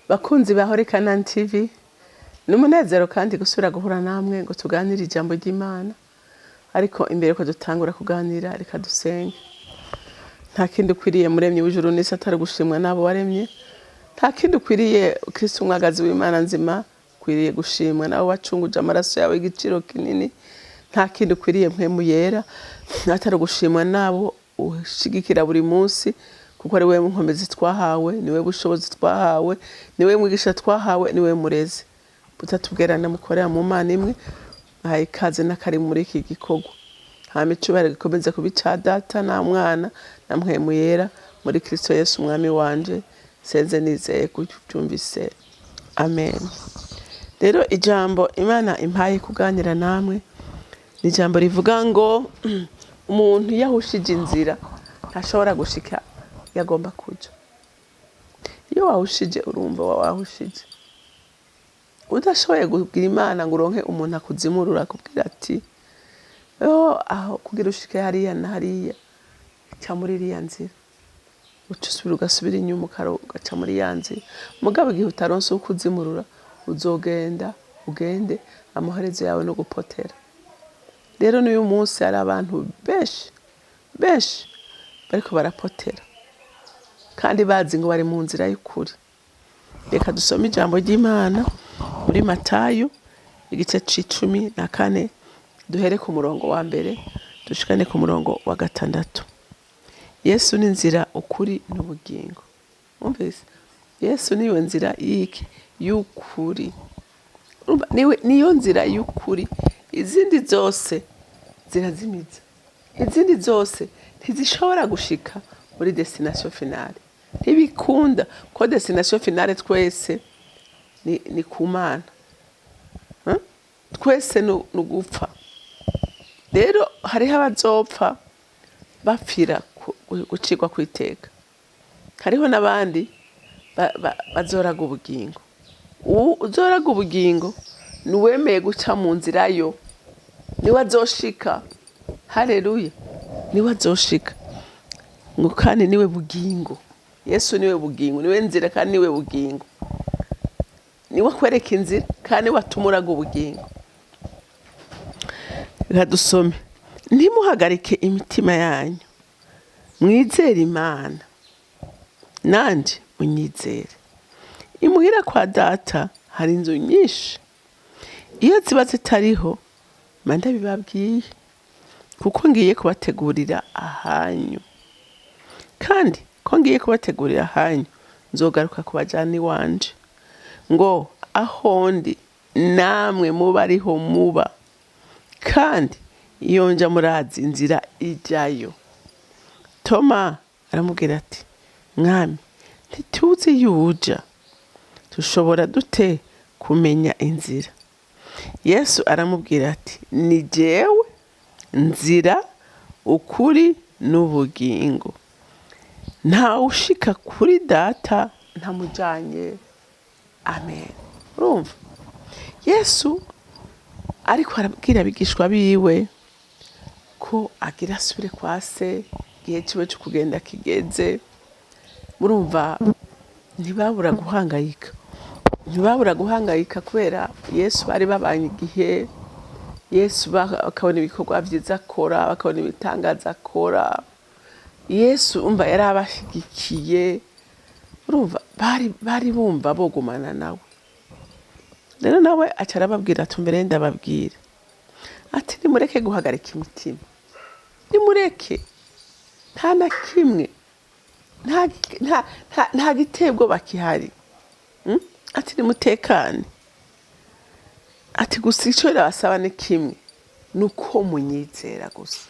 Bakunzi ba Horikana TV, n'umunezero kandi gusubira guhura namwe ngo tuganire ijambo ry'Imana. Ariko imbere ko dutangura kuganira reka dusenge. Nta kindi ukwiriye muremye w'ijuru n'isi atari gushimwa n'abo waremye. Nta kindi ukwiriye Kristo umwagazi w'Imana nzima, ukwiriye gushimwa nawe wacunguje amaraso yawe igiciro kinini. Nta kindi ukwiriye mpemu yera atari gushimwa nabo ushigikira buri munsi, kuko ari wewe nkomezi twahawe, niwe bushobozi twahawe, niwe mwigisha twahawe, niwe murezi. Butatubwerana mukorera mu Mana imwe, ahaye ikaze n'akari muri iki gikorwa. Hama icubahiro gikomeze kuba ica Data na Mwana na mpwemu yera muri Kristo Yesu umwami wanje, senze nizeye kubyumvise. Amen. Rero ijambo Imana impaye kuganira namwe ni ijambo rivuga ngo umuntu yahushije inzira ntashobora gushika yagomba kuja. Iyo wahushije urumva wahushije. Udashoboye kugira Imana ngo uronke umuntu akuzimurura akubwira ati aho kugira ushike hariya na hariya ca muri iriya nzira, ucusubira ugasubira inyuma ugaca muri ya nzira. Mugabo igihe utaronse ukuzimurura uzogenda ugende amaherezo yawe no gupotera. Rero n'uyu munsi hari abantu benshi bariko barapotera kandi bazi ngo bari mu nzira y'ukuri. Reka dusome ijambo ry'Imana muri Matayo igice c'14 duhere ku murongo wa mbere dushikane ku murongo wa 6. Yesu ni inzira, ukuri n'ubugingo. Umvise? Yesu niyo nzira y'ukuri. Niyo nzira y'ukuri. Izindi zose zirazimiza. Izindi zose ntizishobora gushika muri destination finale. Ntibikunda ko destination finale twese ni ku Mana. Twese n'ugupfa. Rero hariho abazopfa bapfira gucirwa kwiteka. Hariho n'abandi bazoraga ubugingo. Uzoraga ubugingo nuwemeye guca mu nzira yo niwe azoshika. Haleluya. Niwe azoshika. Ngo kandi niwe bugingo. Yesu niwe bugingo, niwe nzira kandi niwe bugingo. Niwe kwereka inzira kandi watumuraga ubugingo. Reka dusome. Ntimuhagarike imitima yanyu, mwizere Imana, nanje munyizere. Imuhira kwa Data hari inzu nyinshi. Iyo ziba zitariho mba ndabibabwiye, kuko ngiye kubategurira ahanyu. Kandi ko ngiye kubategurira ahanyu, nzogaruka kubajana iwanje, ngo aho ndi namwe muba ariho muba. Kandi iyo nja murazi inzira ijayo. Toma aramubwira ati, Mwami, ntituzi yuja, tushobora dute kumenya inzira? Yesu aramubwira ati, ni jewe nzira, ukuri n'ubugingo. Nta ushika kuri Data ntamujanye. Amen. Urumva? Yesu ariko arabwira abigishwa biwe ko agira asubire kwa se, igihe ciwe cyo kugenda kigeze. Murumva ntibabura guhangayika. Ntibabura guhangayika kubera Yesu bari babanye igihe. Yesu bakabona ibikorwa vyiza akora, bakabona ibitangaza akora. Yesu umva yarabashigikiye. Urumva bari bumva bogumana nawe. Rero nawe acarababwira ati, mbere ndababwira ati, nimureke guhagarika imitima. Nimureke. Nta na kimwe. Nta gitebwo bakihari. Ati nimutekane. Ati gusa ico basaba ni kimwe, nuko munyizera gusa.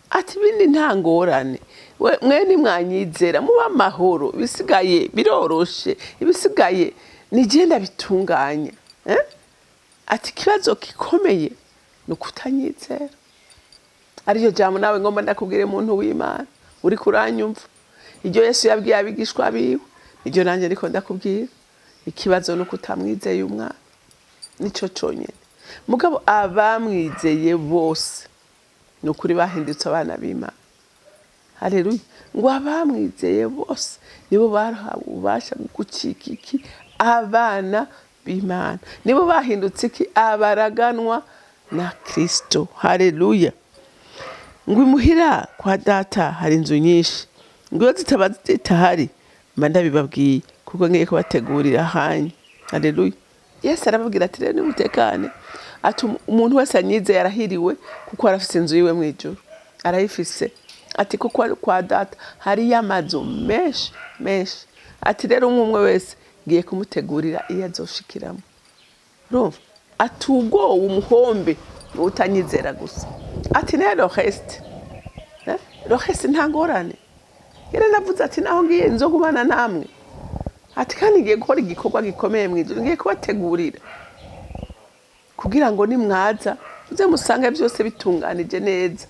Ati bindi nta ngorane. Mwe nimwanyizera muba amahoro. Ibisigaye biroroshe. Ibisigaye nigenda bitunganya. Ati ikibazo gikomeye ni ukutanyizera. Ariyo jambo nawe ngomba ndakubwire muntu w'Imana uri kuranyumva. Iryo Yesu yabwiye abigishwa biwe, iryo nanje ariko ndakubwira. Ikibazo ni ukutamwizeye umwana. Nico conyene. Mugabo abamwizeye bose nukuri bahindutse abana b'Imana. haleluya, ngo abamwizeye bose nibo bahawe ububasha bwo gucika iki abana b'Imana, nibo bahindutse iki abaraganwa na Kristo, haleluya. ngo imuhira kwa data hari inzu nyinshi, ngo iyo zitaba zitahari mba ndabibabwiye kuko ngiye kubategurira hanyu, haleluya. Yesu arababwira ati rero nimutekane, ati umuntu wese anyizeye arahiriwe kuko arafise inzu yiwe mu ijuru, arayifise, ati kuko kwa data hariyo amazu menshi menshi, ati rero umwe wese ngiye kumutegurira iyo azoshikiramo. Urumva, ati ubwo umuhombe utanyizera gusa, ati rero reste nta ngorane, yari navuze ati naho ngiye nzogumana namwe, ati kandi ngiye gukora igikorwa gikomeye mu ijuru, ngiye kubategurira kugira ngo nimwaza uze musange byose bitunganije neza,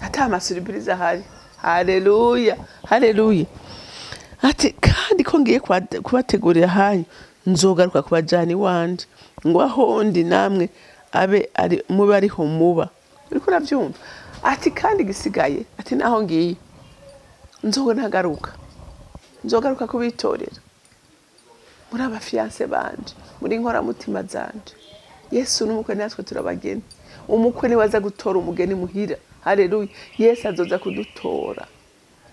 ati amasurprise ahari, haleluya haleluya. Ati kandi ko ngiye kubategurira hanyu nzogaruka kubajana iwanje, ngo aho ndi namwe abe ari mube ariho muba, uriko uravyumva. Ati kandi gisigaye, ati naho ngiye nzogaruka kubitorera, muri abafiance banje, muri inkoramutima zanje. Yesu n'umukwe natwe turabageni, umukwe niwe aza gutora umugeni muhira, haleluya. Yesu azoza kudutora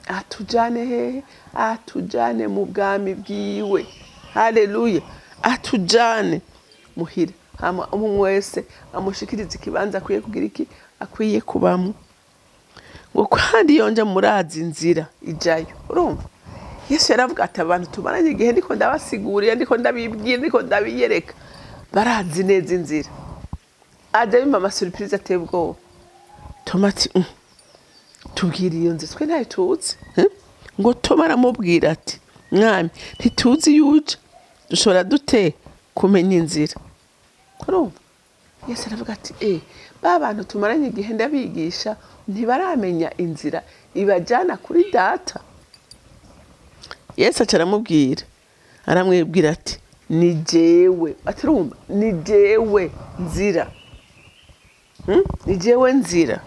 atujane hehe, atujane mu bwami bwiwe, haleluya, atujane muhira, hama umwe wese amushikiriza ikibanza akwiye kugira iki, akwiye kubamo. ngo kandi yonja murazi inzira ijayo. Urumva, Yesu yaravuga ati abantu tumaranye igihe ndiko ndabasigurira, ndiko ndabibwira, ndiko ndabiyereka, barazi neza inzira. Aje bimpa amasurprise ateye ubwoba. Toma ati tubwira iyo nzira twe ntayo tuzi. Ngo Toma aramubwira ati mwami ntituzi yuja, dushobora dute kumenya inzira? Urumva, Yesu aravuga ati ba bantu tumaranye igihe ndabigisha ntibaramenya inzira ibajana kuri data. Yesu acaramubwira, aramwibwira ati ni jewe, ati urumva, ni jewe nzira, ni jewe nzira.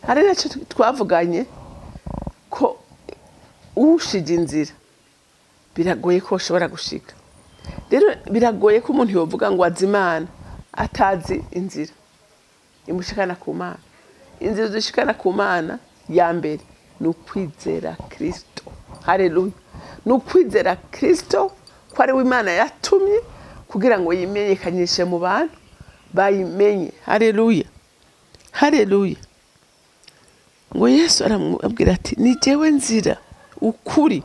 Hari naco twavuganye ko ushije inzira biragoye ko ushobora gushika. Rero biragoye ko umuntu yovuga ngo azimana atazi inzira imushikana ku Mana. Inzira zishikana ku Mana ya mbere ni ukwizera Kristo, haleluya. Ni ukwizera Kristo ko ari we Imana yatumye kugira ngo yimenyekanishe mu bantu bayimenye, haleluya haleluya. Ngo Yesu aramubwira ati ni jewe nzira, ukuri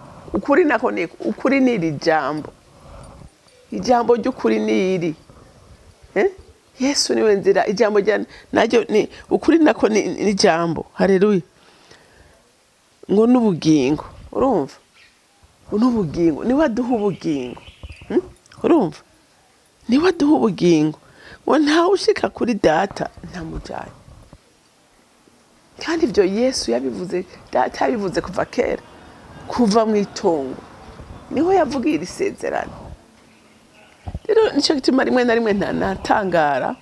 nako ni ukuri, ni iri jambo, ijambo ry'ukuri ni iri. Yesu niwe nzira, ijambo naryo ni ukuri nako ni jambo, haleluya. ngo n'ubugingo, urumva, n'ubugingo niwe aduha ubugingo, urumva, niwe aduha ubugingo. ngo ntawe ushika kuri data ntamujanye. Kandi ibyo Yesu yabivuze, data yabivuze kuva kera, kuva mu itongo niho yavuga iri sezerano. Rero nico gituma rimwe na rimwe natangara,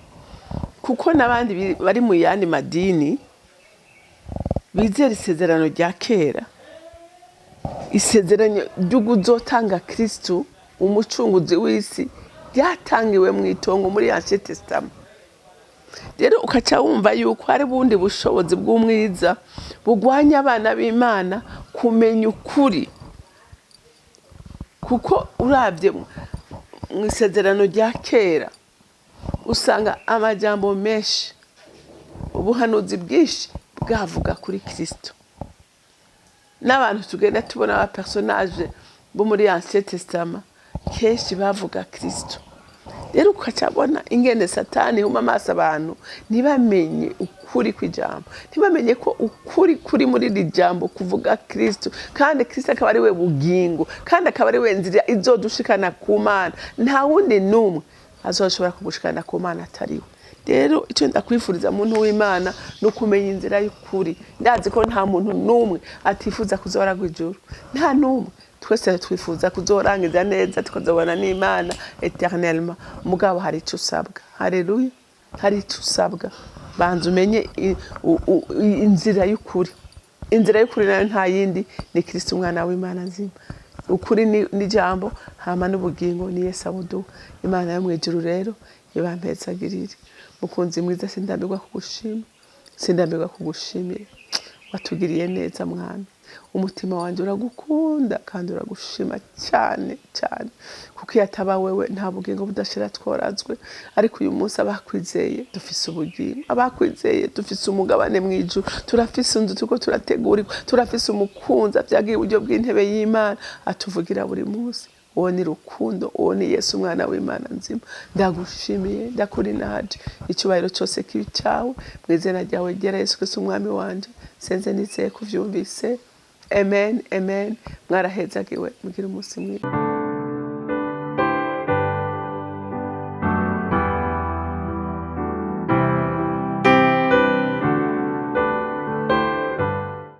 kuko n'abandi bari mu yandi madini bizera isezerano rya kera, isezerano ry'uguzotanga Kristo umucunguzi w'isi ryatangiwe mu itongo muri Ancien Testament. Rero ukaca wumva yuko hari bundi bushobozi bw'umwiza bugwanya abana b'Imana kumenya ukuri, kuko uravye mu isezerano rya kera usanga amajambo menshi, ubuhanuzi bwinshi bwavuga kuri Kristo. N'abantu tugenda tubona aba personage bo muri Ancien Testament kenshi bavuga Kristo. Rero ukacabona ingene Satani huma amaso abantu ntibamenye ukuri kw'ijambo, ntibamenye ko ukuri kuri muri iri jambo kuvuga Kristo, kandi Kristo akaba ari we bugingo, kandi akaba ari we nzira izodushikana ku Mana. Nta wundi numwe azoshobora kugushikana ku Mana atari we. Rero icyo ndakwifuriza muntu w'Imana no kumenya inzira y'ukuri. Ndazi ko nta muntu numwe atifuza kuzora gw'ijuru, nta numwe. Twese twifuza kuzorangiza neza tukazobana n'Imana eternellement. Mugabo hari icyo usabwa, haleluya, hari icyo usabwa. Banza umenye inzira y'ukuri, inzira y'ukuri nayo nta yindi ni Kristo umwana w'Imana nzima. Ukuri ni jambo hama n'ubugingo ni Yesu abuduha. Imana yo mwijuru rero ibampezagirire. Mukunzi mwiza, sindambirwa kugushima, sindambirwa kugushimira. Watugiriye neza mwami, umutima wanje uragukunda kandi uragushima cyane cyane, kuko iyo ataba wewe nta bugingo budashira tworazwe. Ariko uyu munsi abakwizeye dufise ubugingo, abakwizeye dufise umugabane mwijuru, turafise inzu tuko turategurirwa, turafise umukunzi avyagiye uburyo bw'intebe y'Imana atuvugira buri munsi. Uwo ni rukundo, uwo ni Yesu umwana w'Imana nzima. Ndagushimiye, ndakurinaje, icyubahiro cyose kibi cyawe, mu izina ryawe ryera Yesu Kristo umwami wanje, senze nizeye kuvyumvise. Amen, amen. Mwarahezagiwe, mugire umunsi mwiza.